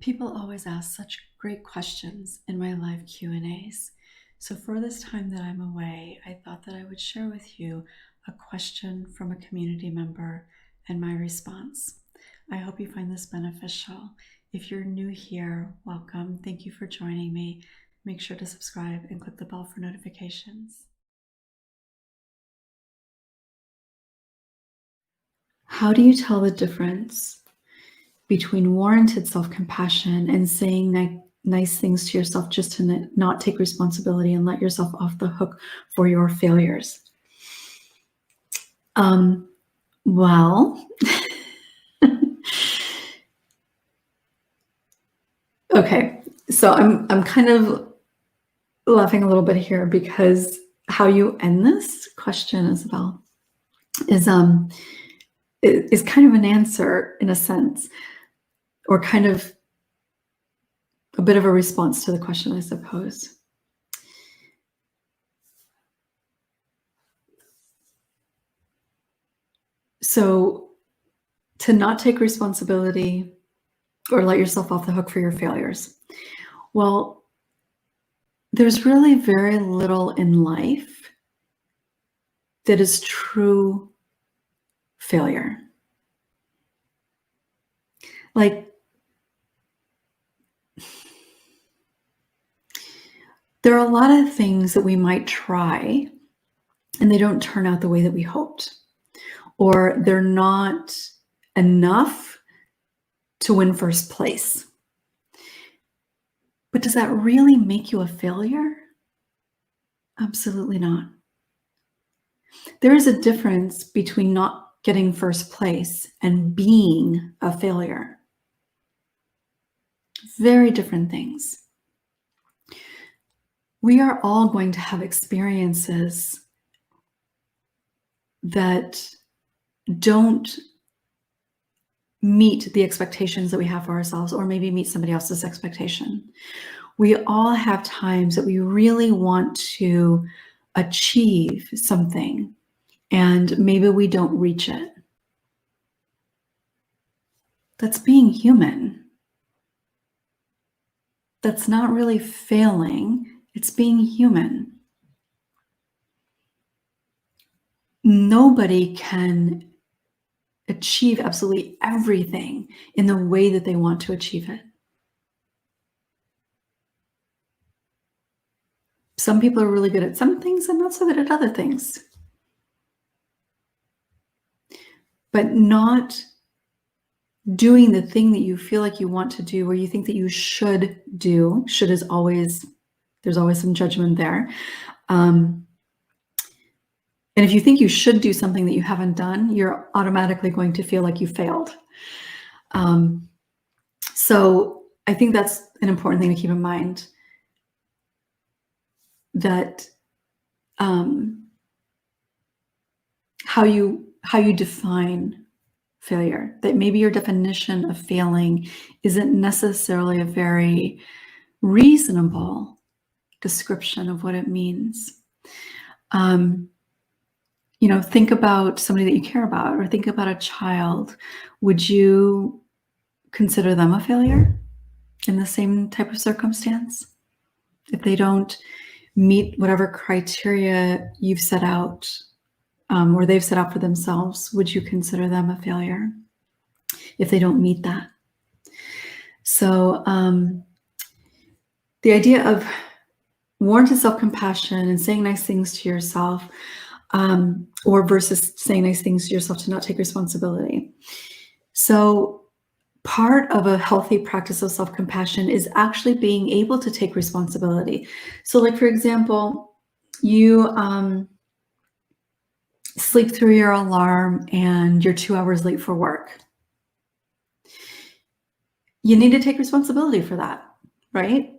People always ask such great questions in my live Q&As. So for this time that I'm away, I thought that I would share with you a question from a community member and my response. I hope you find this beneficial. If you're new here, welcome. Thank you for joining me. Make sure to subscribe and click the bell for notifications. How do you tell the difference between warranted self-compassion and saying nice things to yourself just to not take responsibility and let yourself off the hook for your failures? Well, okay, so I'm kind of laughing a little bit here because how you end this question, Isabel, is kind of an answer in a sense, or kind of a bit of a response to the question, I suppose. So to not take responsibility or let yourself off the hook for your failures. Well, there's really very little in life that is true failure. Like, there are a lot of things that we might try and they don't turn out the way that we hoped, or they're not enough to win first place. But does that really make you a failure? Absolutely not. There is a difference between not getting first place and being a failure. Very different things. We are all going to have experiences that don't meet the expectations that we have for ourselves, or maybe meet somebody else's expectation. We all have times that we really want to achieve something and maybe we don't reach it. That's being human. That's not really failing, it's being human. Nobody can achieve absolutely everything in the way that they want to achieve it. Some people are really good at some things and not so good at other things. But not doing the thing that you feel like you want to do, or you think that you should do. Should is always, there's always some judgment there. And if you think you should do something that you haven't done, you're automatically going to feel like you failed. So I think that's an important thing to keep in mind, that how you define failure, that maybe your definition of failing isn't necessarily a very reasonable description of what it means. Think about somebody that you care about, or think about a child. Would you consider them a failure in the same type of circumstance? If they don't meet whatever criteria you've set out, or they've set out for themselves, would you consider them a failure if they don't meet that? So the idea of warranted self-compassion and saying nice things to yourself, or versus saying nice things to yourself to not take responsibility. So part of a healthy practice of self-compassion is actually being able to take responsibility. So like, for example, you sleep through your alarm and you're 2 hours late for work. You need to take responsibility for that, right?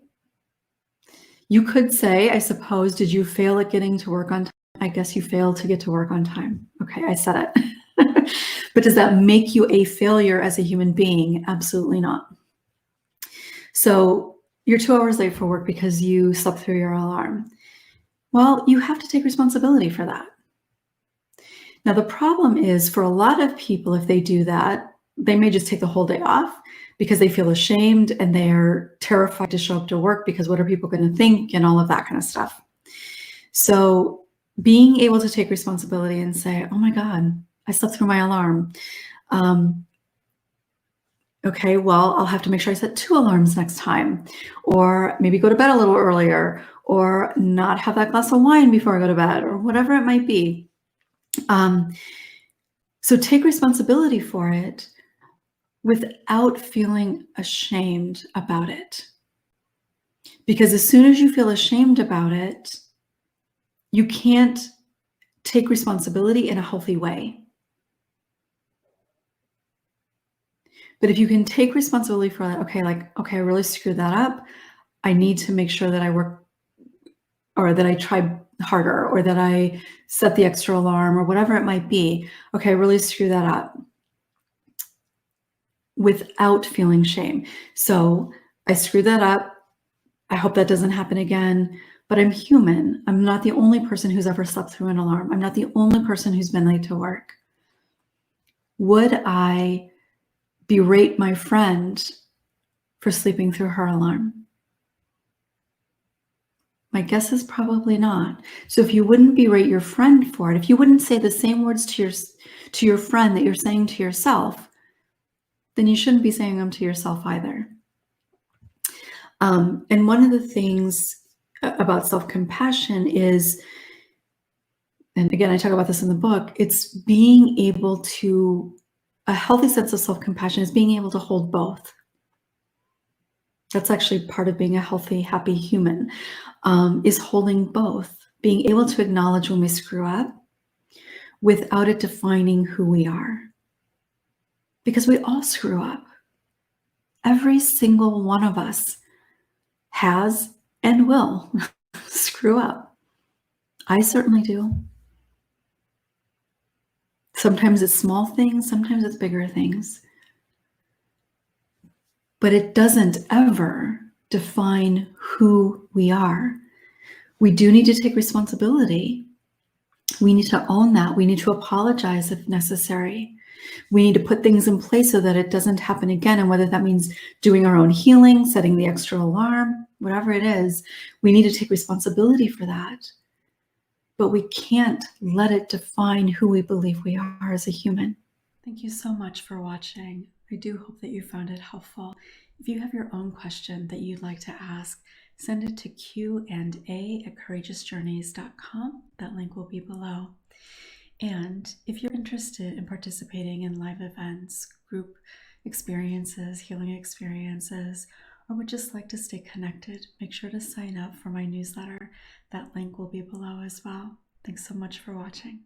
You could say, I suppose, did you fail at getting to work on time? I guess you failed to get to work on time. Okay, I said it. But does that make you a failure as a human being? Absolutely not. So you're 2 hours late for work because you slept through your alarm. Well, you have to take responsibility for that. Now, the problem is, for a lot of people, if they do that, they may just take the whole day off. because they feel ashamed and they're terrified to show up to work because what are people going to think and all of that kind of stuff. So being able to take responsibility and say, oh my God, I slept through my alarm. Okay, well, I'll have to make sure I set 2 alarms next time, or maybe go to bed a little earlier, or not have that glass of wine before I go to bed, or whatever it might be. So take responsibility for it without feeling ashamed about it. Because as soon as you feel ashamed about it, you can't take responsibility in a healthy way. But if you can take responsibility for that, okay, I really screwed that up. I need to make sure that I work, or that I try harder, or that I set the extra alarm, or whatever it might be. Okay, I really screw that up, without feeling shame. So I screwed that up. I hope that doesn't happen again, but I'm human. I'm not the only person who's ever slept through an alarm. I'm not the only person who's been late to work. Would I berate my friend for sleeping through her alarm? My guess is probably not. So if you wouldn't berate your friend for it, if you wouldn't say the same words to your friend that you're saying to yourself, then you shouldn't be saying them to yourself either. And one of the things about self-compassion is, and again, I talk about this in the book, it's being able to, a healthy sense of self-compassion is being able to hold both. That's actually part of being a healthy, happy human, is holding both, being able to acknowledge when we screw up without it defining who we are. Because we all screw up. Every single one of us has and will screw up. I certainly do. Sometimes it's small things, sometimes it's bigger things. But it doesn't ever define who we are. We do need to take responsibility. We need to own that. We need to apologize if necessary. We need to put things in place so that it doesn't happen again. And whether that means doing our own healing, setting the extra alarm, whatever it is, we need to take responsibility for that. But we can't let it define who we believe we are as a human. Thank you so much for watching. I do hope that you found it helpful. If you have your own question that you'd like to ask, send it to qanda@courageousjourneys.com. That link will be below. And if you're interested in participating in live events, group experiences, healing experiences, or would just like to stay connected, make sure to sign up for my newsletter. That link will be below as well. Thanks so much for watching.